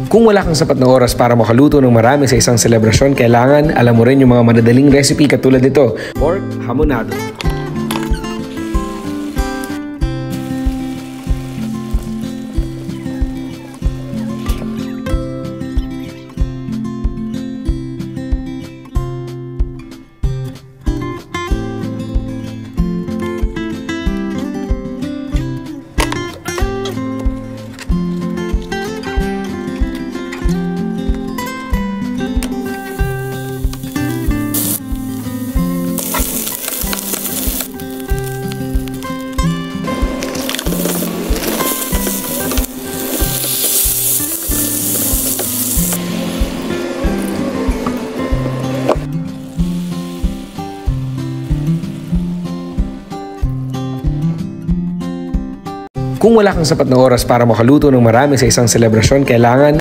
Kung wala kang sapat na oras para makaluto ng marami sa isang selebrasyon, kailangan alam mo rin yung mga madadaling recipe katulad nito, pork hamonado. Kung wala kang sapat na oras para makaluto ng marami sa isang selebrasyon, kailangan